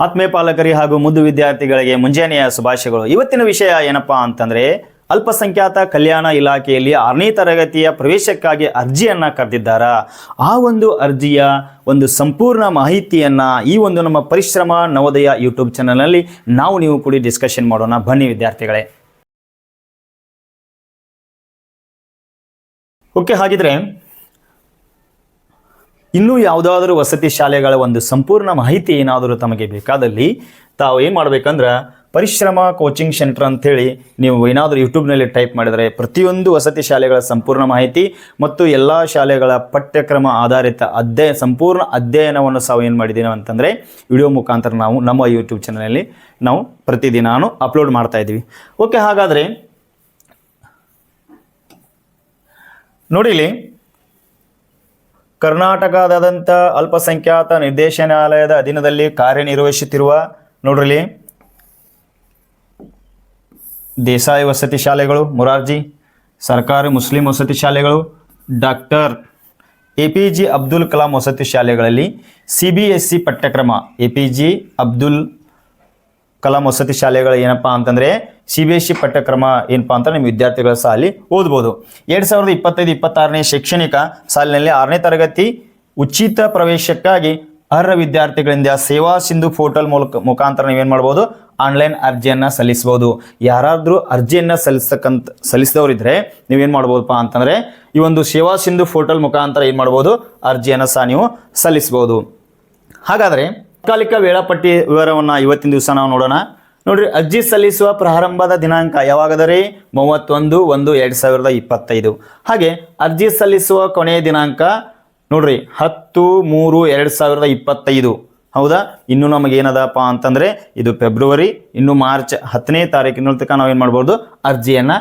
ಆತ್ಮೀಯ ಪಾಲಕರಿಗೆ ಹಾಗೂ ಮುದ್ದು ವಿದ್ಯಾರ್ಥಿಗಳಿಗೆ ಮುಂಜಾನೆಯ ಶುಭಾಶಯಗಳು. ಇವತ್ತಿನ ವಿಷಯ ಏನಪ್ಪಾ ಅಂತಂದ್ರೆ ಅಲ್ಪಸಂಖ್ಯಾತ ಕಲ್ಯಾಣ ಇಲಾಖೆಯಲ್ಲಿ 6ನೇ ತರಗತಿಯ ಪ್ರವೇಶಕ್ಕಾಗಿ ಅರ್ಜಿಯನ್ನ ಕರೆದಿದ್ದಾರೆ. ಆ ಒಂದು ಅರ್ಜಿಯ ಒಂದು ಸಂಪೂರ್ಣ ಮಾಹಿತಿಯನ್ನ ಈ ಒಂದು ನಮ್ಮ ಪರಿಶ್ರಮ ನವೋದಯ ಯೂಟ್ಯೂಬ್ ಚಾನಲ್ನಲ್ಲಿ ನೀವು ಕೂಡಿ ಡಿಸ್ಕಷನ್ ಮಾಡೋಣ. ಬನ್ನಿ ವಿದ್ಯಾರ್ಥಿಗಳೇ. ಓಕೆ, ಹಾಗಿದ್ರೆ ಇನ್ನೂ ಯಾವುದಾದ್ರೂ ವಸತಿ ಶಾಲೆಗಳ ಒಂದು ಸಂಪೂರ್ಣ ಮಾಹಿತಿ ಏನಾದರೂ ತಮಗೆ ಬೇಕಾದಲ್ಲಿ ತಾವು ಏನು ಮಾಡಬೇಕಂದ್ರೆ ಪರಿಶ್ರಮ ಕೋಚಿಂಗ್ ಸೆಂಟರ್ ಅಂಥೇಳಿ ನೀವು ಏನಾದರೂ ಯೂಟ್ಯೂಬ್ನಲ್ಲಿ ಟೈಪ್ ಮಾಡಿದರೆ ಪ್ರತಿಯೊಂದು ವಸತಿ ಶಾಲೆಗಳ ಸಂಪೂರ್ಣ ಮಾಹಿತಿ ಮತ್ತು ಎಲ್ಲ ಶಾಲೆಗಳ ಪಠ್ಯಕ್ರಮ ಆಧಾರಿತ ಸಂಪೂರ್ಣ ಅಧ್ಯಯನವನ್ನು ಸಹ ಏನು ಮಾಡಿದ್ದೀವಿ ಅಂತಂದರೆ ವಿಡಿಯೋ ಮುಖಾಂತರ ನಾವು ನಮ್ಮ ಯೂಟ್ಯೂಬ್ ಚಾನಲಲ್ಲಿ ನಾವು ಪ್ರತಿದಿನ ಅಪ್ಲೋಡ್ ಮಾಡ್ತಾ ಇದ್ದೀವಿ. ಓಕೆ, ಹಾಗಾದರೆ ನೋಡಿಲಿ, ಕರ್ನಾಟಕದಾದಂಥ ಅಲ್ಪಸಂಖ್ಯಾತ ನಿರ್ದೇಶನಾಲಯದ ಅಧೀನದಲ್ಲಿ ಕಾರ್ಯನಿರ್ವಹಿಸುತ್ತಿರುವ ನೋಡ್ರಿ ದೇಸಾಯಿ ವಸತಿ ಶಾಲೆಗಳು, ಮೊರಾರ್ಜಿ ಸರ್ಕಾರಿ ಮುಸ್ಲಿಂ ವಸತಿ ಶಾಲೆಗಳು, ಡಾಕ್ಟರ್ APJ ಅಬ್ದುಲ್ ಕಲಾಂ ವಸತಿ ಶಾಲೆಗಳಲ್ಲಿ CBSE ಪಠ್ಯಕ್ರಮ APJ ಅಬ್ದುಲ್ ಕಲಾಂ ವಸತಿ ಶಾಲೆಗಳು ಏನಪ್ಪ ಅಂತಂದರೆ CBSE ಪಠ್ಯಕ್ರಮ ಏನಪ್ಪ ಅಂತ ನಿಮ್ಮ ವಿದ್ಯಾರ್ಥಿಗಳ ಸಹ ಅಲ್ಲಿ ಓದ್ಬೋದು. 2025-26ನೇ ಶೈಕ್ಷಣಿಕ ಸಾಲಿನಲ್ಲಿ 6ನೇ ತರಗತಿ ಉಚಿತ ಪ್ರವೇಶಕ್ಕಾಗಿ ಅರ್ಹ ವಿದ್ಯಾರ್ಥಿಗಳಿಂದ ಸೇವಾ ಸಿಂಧು ಪೋರ್ಟಲ್ ಮುಖಾಂತರ ನೀವೇನು ಮಾಡ್ಬೋದು, ಆನ್ಲೈನ್ ಅರ್ಜಿಯನ್ನು ಸಲ್ಲಿಸ್ಬೋದು. ಯಾರಾದರೂ ಅರ್ಜಿಯನ್ನು ಸಲ್ಲಿಸಿದವರಿದ್ದರೆ ನೀವೇನು ಮಾಡ್ಬೋದಪ್ಪ ಅಂತಂದರೆ ಈ ಒಂದು ಸೇವಾ ಸಿಂಧು ಪೋರ್ಟಲ್ ಮುಖಾಂತರ ಏನು ಮಾಡ್ಬೋದು, ಅರ್ಜಿಯನ್ನು ಸಹ ನೀವು ಸಲ್ಲಿಸ್ಬೋದು. ಹಾಗಾದರೆ ತಾತ್ಕಾಲಿಕ ವೇಳಾಪಟ್ಟಿ ವಿವರವನ್ನು ಇವತ್ತಿನ ದಿವಸ ನಾವು ನೋಡೋಣ. ನೋಡ್ರಿ, ಅರ್ಜಿ ಸಲ್ಲಿಸುವ ಪ್ರಾರಂಭದ ದಿನಾಂಕ ಯಾವಾಗದರೆ 31/1/2025. ಹಾಗೆ ಅರ್ಜಿ ಸಲ್ಲಿಸುವ ಕೊನೆಯ ದಿನಾಂಕ ನೋಡ್ರಿ 10/3/2025. ಹೌದಾ, ಇನ್ನು ನಮಗೇನದಪ್ಪ ಅಂತಂದರೆ ಇದು ಫೆಬ್ರವರಿ, ಇನ್ನು ಮಾರ್ಚ್ 10ನೇ ತಾರೀಕಿನ ತನಕ ನಾವೇನು ಮಾಡ್ಬೋದು, ಅರ್ಜಿಯನ್ನು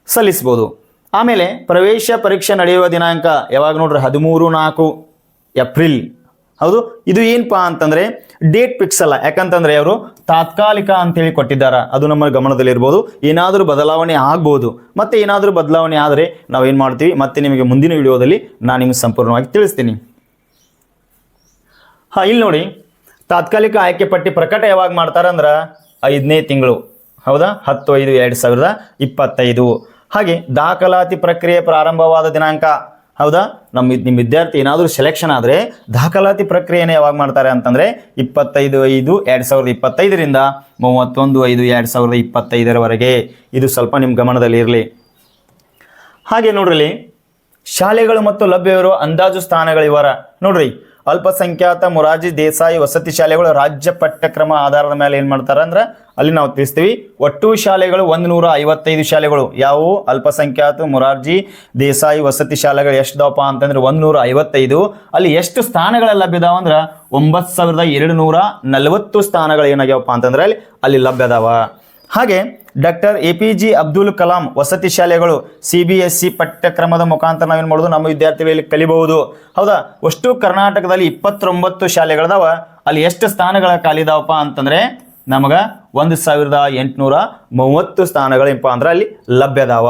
ಸಲ್ಲಿಸ್ಬೋದು. ಆಮೇಲೆ ಪ್ರವೇಶ ಪರೀಕ್ಷೆ ನಡೆಯುವ ದಿನಾಂಕ ಯಾವಾಗ ನೋಡ್ರಿ 13/4/ಏಪ್ರಿಲ್. ಹೌದು, ಇದು ಏನಪ್ಪ ಅಂತಂದರೆ ಡೇಟ್ ಫಿಕ್ಸ್ ಅಲ್ಲ, ಯಾಕಂತಂದರೆ ಅವರು ತಾತ್ಕಾಲಿಕ ಅಂತೇಳಿ ಕೊಟ್ಟಿದ್ದಾರೆ. ಅದು ನಮ್ಮ ಗಮನದಲ್ಲಿರ್ಬೋದು. ಏನಾದರೂ ಬದಲಾವಣೆ ಆಗ್ಬೋದು. ಮತ್ತು ಏನಾದರೂ ಬದಲಾವಣೆ ಆದರೆ ನಾವೇನು ಮಾಡ್ತೀವಿ ಮತ್ತೆ ನಿಮಗೆ ಮುಂದಿನ ವಿಡಿಯೋದಲ್ಲಿ ನಾನು ನಿಮಗೆ ಸಂಪೂರ್ಣವಾಗಿ ತಿಳಿಸ್ತೀನಿ. ಇಲ್ಲಿ ನೋಡಿ, ತಾತ್ಕಾಲಿಕ ಆಯ್ಕೆ ಪಟ್ಟಿ ಪ್ರಕಟ ಯಾವಾಗ ಮಾಡ್ತಾರೆ ಅಂದ್ರೆ 5ನೇ ತಿಂಗಳು. ಹೌದಾ, 10/5/2025. ಹಾಗೆ ದಾಖಲಾತಿ ಪ್ರಕ್ರಿಯೆ ಪ್ರಾರಂಭವಾದ ದಿನಾಂಕ. ಹೌದಾ, ನಿಮ್ಮ ವಿದ್ಯಾರ್ಥಿ ಏನಾದರೂ ಸೆಲೆಕ್ಷನ್ ಆದರೆ ದಾಖಲಾತಿ ಪ್ರಕ್ರಿಯೆಯನ್ನು ಯಾವಾಗ ಮಾಡ್ತಾರೆ ಅಂತಂದರೆ 25/5/2025ರಿಂದ 31/5/2025ರವರೆಗೆ. ಇದು ಸ್ವಲ್ಪ ನಿಮ್ಮ ಗಮನದಲ್ಲಿ ಇರಲಿ. ಹಾಗೆ ನೋಡ್ರಿ, ಶಾಲೆಗಳು ಮತ್ತು ಲಭ್ಯವಿರುವ ಅಂದಾಜು ಸ್ಥಾನಗಳ ವಿವರ ನೋಡ್ರಿ. ಅಲ್ಪಸಂಖ್ಯಾತ ಮೊರಾರ್ಜಿ ದೇಸಾಯಿ ವಸತಿ ಶಾಲೆಗಳು ರಾಜ್ಯ ಪಠ್ಯಕ್ರಮ ಆಧಾರದ ಮೇಲೆ ಏನು ಮಾಡ್ತಾರೆ ಅಂದ್ರೆ ಅಲ್ಲಿ ನಾವು ತಿಳಿಸ್ತೀವಿ. ಒಟ್ಟು ಶಾಲೆಗಳು 155 ಶಾಲೆಗಳು. ಯಾವುವು? ಅಲ್ಪಸಂಖ್ಯಾತ ಮೊರಾರ್ಜಿ ದೇಸಾಯಿ ವಸತಿ ಶಾಲೆಗಳು ಎಷ್ಟಿದಾವಪ್ಪ ಅಂತಂದ್ರೆ 155. ಅಲ್ಲಿ ಎಷ್ಟು ಸ್ಥಾನಗಳ ಲಭ್ಯದಾವ ಅಂದ್ರೆ 9240 ಸ್ಥಾನಗಳು ಏನಾಗ್ಯಾವಪ್ಪ ಅಂತಂದ್ರೆ ಅಲ್ಲಿ ಲಭ್ಯದಾವ. ಹಾಗೆ ಡಾಕ್ಟರ್ APJ ಅಬ್ದುಲ್ ಕಲಾಂ ವಸತಿ ಶಾಲೆಗಳು CBSE ಪಠ್ಯಕ್ರಮದ ಮುಖಾಂತರ ನಾವೇನು ಮಾಡೋದು, ನಮ್ಮ ವಿದ್ಯಾರ್ಥಿಗಳಲ್ಲಿ ಕಲಿಬಹುದು. ಹೌದಾ, ಅಷ್ಟು ಕರ್ನಾಟಕದಲ್ಲಿ 29 ಶಾಲೆಗಳದಾವ. ಅಲ್ಲಿ ಎಷ್ಟು ಸ್ಥಾನಗಳ ಖಾಲಿದಾವಪ್ಪ ಅಂತಂದರೆ ನಮಗೆ 1830 ಸ್ಥಾನಗಳೇನಪ್ಪ ಅಂದ್ರೆ ಅಲ್ಲಿ ಲಭ್ಯದಾವ.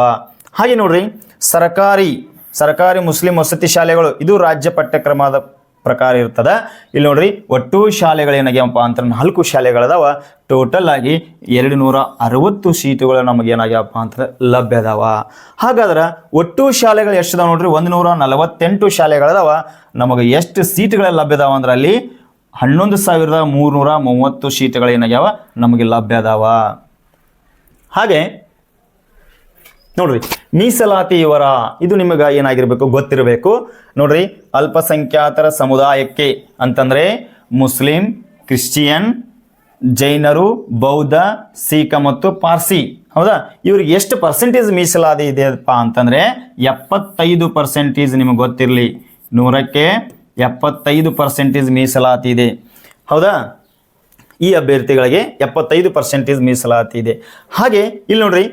ಹಾಗೆ ನೋಡ್ರಿ, ಸರ್ಕಾರಿ ಮುಸ್ಲಿಂ ವಸತಿ ಶಾಲೆಗಳು ಇದು ರಾಜ್ಯ ಪಠ್ಯಕ್ರಮದ ಪ್ರಕಾರ ಇರ್ತದೆ. ಇಲ್ಲಿ ನೋಡ್ರಿ, ಒಟ್ಟು ಶಾಲೆಗಳೇನಾಗ್ಯಾವಪ್ಪ ಅಂತ 4 ಶಾಲೆಗಳದಾವ. ಟೋಟಲ್ ಆಗಿ 260 ಸೀಟುಗಳು ನಮಗೇನಾಗ್ಯಾವಪ್ಪ ಅಂತಂದ್ರೆ ಲಭ್ಯದಾವ. ಹಾಗಾದ್ರೆ ಒಟ್ಟು ಶಾಲೆಗಳು ಎಷ್ಟಿದಾವ ನೋಡ್ರಿ, 148 ಶಾಲೆಗಳದಾವ. ನಮಗೆ ಎಷ್ಟು ಸೀಟುಗಳ ಲಭ್ಯದಾವ ಅಂದ್ರೆ ಅಲ್ಲಿ 11,330 ಸೀಟುಗಳು ಏನಾಗ್ಯಾವ ನಮಗೆ ಲಭ್ಯದಾವ. ಹಾಗೆ ನೋಡ್ರಿ, ಮೀಸಲಾತಿ ವಿವರ ಇದು ನಿಮಗೆ ಏನಾಗಿರ್ಬೇಕು, ಗೊತ್ತಿರಬೇಕು. ನೋಡ್ರಿ, ಅಲ್ಪಸಂಖ್ಯಾತರ ಸಮುದಾಯಕ್ಕೆ ಅಂತಂದರೆ ಮುಸ್ಲಿಂ, ಕ್ರಿಶ್ಚಿಯನ್, ಜೈನರು, ಬೌದ್ಧ, ಸಿಖ್ ಮತ್ತು ಪಾರ್ಸಿ. ಹೌದಾ, ಇವ್ರಿಗೆ ಎಷ್ಟು ಪರ್ಸೆಂಟೇಜ್ ಮೀಸಲಾತಿ ಇದೆಯಪ್ಪ ಅಂತಂದರೆ 75% ನಿಮಗೆ ಗೊತ್ತಿರಲಿ. 100ಕ್ಕೆ 75% ಮೀಸಲಾತಿ ಇದೆ. ಹೌದಾ, ಈ ಅಭ್ಯರ್ಥಿಗಳಿಗೆ 75% ಮೀಸಲಾತಿ ಇದೆ. ಹಾಗೆ ಇಲ್ಲಿ ನೋಡ್ರಿ,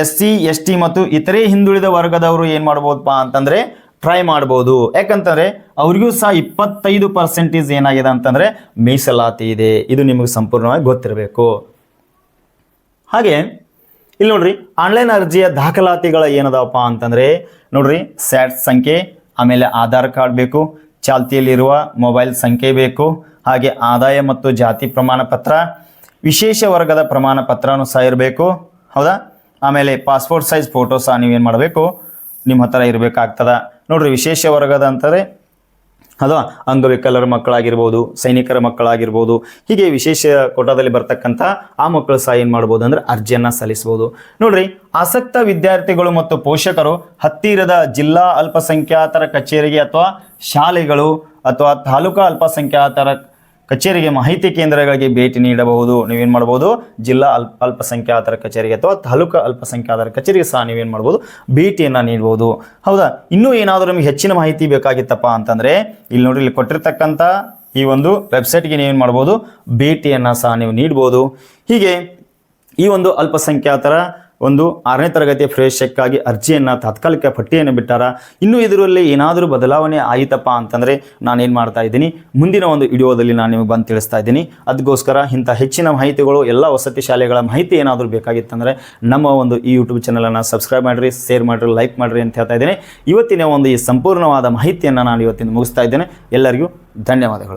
SC ST ಮತ್ತು ಇತರೆ ಹಿಂದುಳಿದ ವರ್ಗದವರು ಏನು ಮಾಡ್ಬೋದಪ್ಪ ಅಂತಂದರೆ ಟ್ರೈ ಮಾಡ್ಬೋದು. ಯಾಕಂತಂದರೆ ಅವ್ರಿಗೂ ಸಹ 25% ಏನಾಗಿದೆ ಅಂತಂದರೆ ಮೀಸಲಾತಿ ಇದೆ. ಇದು ನಿಮಗೆ ಸಂಪೂರ್ಣವಾಗಿ ಗೊತ್ತಿರಬೇಕು. ಹಾಗೆ ಇಲ್ಲಿ ನೋಡ್ರಿ, ಆನ್ಲೈನ್ ಅರ್ಜಿಯ ದಾಖಲಾತಿಗಳ ಏನದವಪ್ಪ ಅಂತಂದರೆ ನೋಡ್ರಿ, ಸ್ಯಾಟ್ ಸಂಖ್ಯೆ, ಆಮೇಲೆ ಆಧಾರ್ ಕಾರ್ಡ್ ಬೇಕು, ಚಾಲ್ತಿಯಲ್ಲಿರುವ ಮೊಬೈಲ್ ಸಂಖ್ಯೆ ಬೇಕು, ಹಾಗೆ ಆದಾಯ ಮತ್ತು ಜಾತಿ ಪ್ರಮಾಣ ಪತ್ರ, ವಿಶೇಷ ವರ್ಗದ ಪ್ರಮಾಣ ಪತ್ರನೂ ಸಹ ಇರಬೇಕು. ಹೌದಾ? ಆಮೇಲೆ ಪಾಸ್ಪೋರ್ಟ್ ಸೈಜ್ ಫೋಟೋ ಸಹ ನೀವೇನು ಮಾಡಬೇಕು, ನಿಮ್ಮ ಹತ್ರ ಇರಬೇಕಾಗ್ತದ. ನೋಡ್ರಿ, ವಿಶೇಷ ವರ್ಗದ ಅಂತಾರೆ ಅಥವಾ ಅಂಗವಿಕಲರ ಮಕ್ಕಳಾಗಿರ್ಬೋದು, ಸೈನಿಕರ ಮಕ್ಕಳಾಗಿರ್ಬೋದು, ಹೀಗೆ ವಿಶೇಷ ಕೋಟಾದಲ್ಲಿ ಬರ್ತಕ್ಕಂಥ ಆ ಮಕ್ಕಳು ಸಹ ಏನು ಮಾಡ್ಬೋದು ಅಂದರೆ ಅರ್ಜಿಯನ್ನು ಸಲ್ಲಿಸ್ಬೋದು. ನೋಡ್ರಿ, ಆಸಕ್ತ ವಿದ್ಯಾರ್ಥಿಗಳು ಮತ್ತು ಪೋಷಕರು ಹತ್ತಿರದ ಜಿಲ್ಲಾ ಅಲ್ಪಸಂಖ್ಯಾತರ ಕಚೇರಿಗೆ ಅಥವಾ ಶಾಲೆಗಳು ಅಥವಾ ತಾಲೂಕಾ ಅಲ್ಪಸಂಖ್ಯಾತರ ಕಚೇರಿಗೆ ಮಾಹಿತಿ ಕೇಂದ್ರಗಳಿಗೆ ಭೇಟಿ ನೀಡಬಹುದು. ನೀವೇನು ಮಾಡ್ಬೋದು, ಜಿಲ್ಲಾ ಅಲ್ಪಸಂಖ್ಯಾತರ ಕಚೇರಿಗೆ ಅಥವಾ ತಾಲೂಕಾ ಅಲ್ಪಸಂಖ್ಯಾತರ ಕಚೇರಿಗೆ ಸಹ ನೀವೇನು ಮಾಡ್ಬೋದು, ಭೇಟಿಯನ್ನು ನೀಡ್ಬೋದು. ಹೌದಾ? ಇನ್ನೂ ಏನಾದರೂ ನಿಮಗೆ ಹೆಚ್ಚಿನ ಮಾಹಿತಿ ಬೇಕಾಗಿತ್ತಪ್ಪ ಅಂತಂದರೆ ಇಲ್ಲಿ ನೋಡ್ರಿ, ಇಲ್ಲಿ ಕೊಟ್ಟಿರ್ತಕ್ಕಂಥ ಈ ಒಂದು ವೆಬ್ಸೈಟ್ಗೆ ನೀವೇನು ಮಾಡ್ಬೋದು, ಭೇಟಿಯನ್ನು ಸಹ ನೀವು ನೀಡ್ಬೋದು. ಹೀಗೆ ಈ ಒಂದು ಅಲ್ಪಸಂಖ್ಯಾತರ ಒಂದು 6ನೇ ತರಗತಿಯ ಪ್ರವೇಶಕ್ಕಾಗಿ ಅರ್ಜಿಯನ್ನು ತಾತ್ಕಾಲಿಕ ಪಟ್ಟಿಯನ್ನು ಬಿಟ್ಟಾರ. ಇನ್ನು ಇದರಲ್ಲಿ ಏನಾದರೂ ಬದಲಾವಣೆ ಆಯಿತಪ್ಪ ಅಂತಂದರೆ ನಾನೇನು ಮಾಡ್ತಾ ಇದ್ದೀನಿ, ಮುಂದಿನ ಒಂದು ವಿಡಿಯೋದಲ್ಲಿ ನಾನು ನಿಮಗೆ ಬಂದು ತಿಳಿಸ್ತಾ ಇದ್ದೀನಿ. ಅದಕ್ಕೋಸ್ಕರ ಇಂಥ ಹೆಚ್ಚಿನ ಮಾಹಿತಿಗಳು, ಎಲ್ಲ ವಸತಿ ಶಾಲೆಗಳ ಮಾಹಿತಿ ಏನಾದರೂ ಬೇಕಾಗಿತ್ತಂದರೆ ನಮ್ಮ ಒಂದು ಈ ಯೂಟ್ಯೂಬ್ ಚಾನಲನ್ನು ಸಬ್ಸ್ಕ್ರೈಬ್ ಮಾಡಿರಿ, ಶೇರ್ ಮಾಡಿರಿ, ಲೈಕ್ ಮಾಡಿರಿ ಅಂತ ಹೇಳ್ತಾ ಇದ್ದೀನಿ. ಇವತ್ತಿನ ಒಂದು ಈ ಸಂಪೂರ್ಣವಾದ ಮಾಹಿತಿಯನ್ನು ನಾನು ಇವತ್ತಿನ ಮುಗಿಸ್ತಾ ಇದ್ದೇನೆ. ಎಲ್ಲರಿಗೂ ಧನ್ಯವಾದಗಳು.